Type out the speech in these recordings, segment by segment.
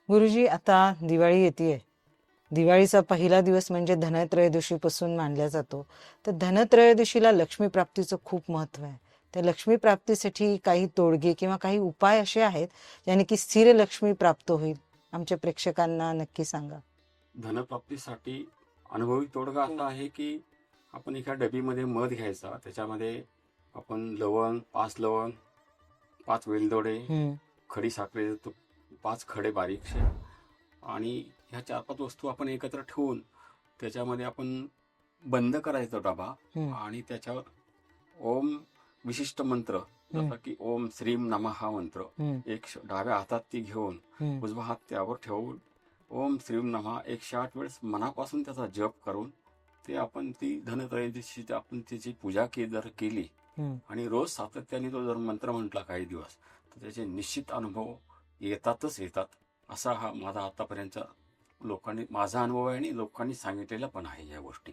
गुरुजी, आता दिवाळी येतेय. दिवाळीचा पहिला दिवस म्हणजे धनत्रयोदशीपासून मानला जातो. तर धनत्रयोदशीला लक्ष्मी प्राप्तीचं खूप महत्व आहे. त्या लक्ष्मी प्राप्तीसाठी काही तोडगे किंवा काही उपाय असे आहेत ज्याने की स्थिर लक्ष्मी प्राप्त होईल, आमच्या प्रेक्षकांना नक्की सांगा. धनप्राप्तीसाठी अनुभवी तोडगा असा आहे की आपण एका डबीमध्ये मध घ्यायचा, त्याच्यामध्ये आपण लवंग, 5 लवंग, 5 वेलदोडे, हम्म. खडी साखरेचे 5 खडे बारीकशे, आणि ह्या 4-5 वस्तू आपण एकत्र ठेवून त्याच्यामध्ये आपण बंद करायचा डबा, हम्म. आणि त्याच्यावर ओम विशिष्ट मंत्र, जसा की ओम श्रीम नमः हा मंत्र एक डाव्या हातात ती घेऊन उजवा हात त्यावर ठेवून ओम श्रीम नमः 108 वेळेस मनापासून त्याचा जप करून ते आपण ती धनत्रयोदशी आपण त्याची पूजा जर केली आणि रोज सातत्याने तो जर मंत्र म्हटला काही दिवस, तर त्याचे निश्चित अनुभव येतातच येतात. असा हा माझा आतापर्यंत लोकांनी माझा अनुभव आहे आणि लोकांनी सांगितलेला पण आहे या गोष्टी.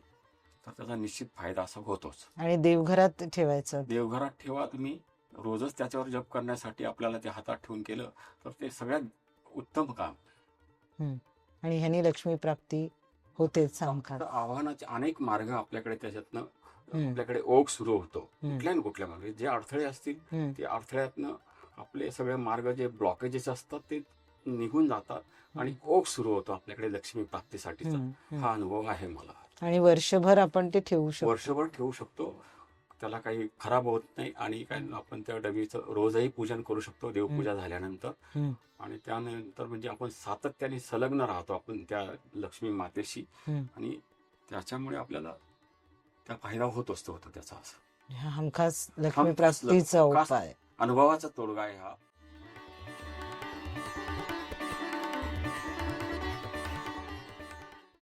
तर त्याचा निश्चित फायदा असा होतोच. आणि देवघरात ठेवायचं. देवघरात ठेवा तुम्ही. रोजच त्याच्यावर जप करण्यासाठी आपल्याला ते हातात ठेवून केलं तर ते सगळ्यात उत्तम काम. आणि ह्यानी लक्ष्मी प्राप्ती होते सांगतात. आव्हानाचे अनेक मार्ग आपल्याकडे, त्याच्यातनं आपल्याकडे ओघ सुरू होतो. कुठल्या ना कुठल्या मार्ग जे अडथळे असतील ते अडथळ्यातनं आपले सगळे मार्ग, जे ब्लॉकेजेस असतात ते निघून जातात आणि ओघ सुरू होतो आपल्याकडे लक्ष्मी प्राप्तीसाठीचा. हा अनुभव आहे मला. आणि वर्षभर आपण ते ठेवू शकतो. वर्षभर ठेवू शकतो, त्याला काही खराब होत नाही. आणि काय आपण त्या डबीचं रोजही पूजन करू शकतो देवपूजा झाल्यानंतर. आणि त्यानंतर म्हणजे आपण सातत्याने संलग्न राहतो आपण त्या लक्ष्मी मातेशी, आणि त्याच्यामुळे आपल्याला त्या फायदा होत असतो त्याचा. हमखास लक्ष्मी प्राप्तीचा उपाय, अनुभवाचा तोडगा आहे हा.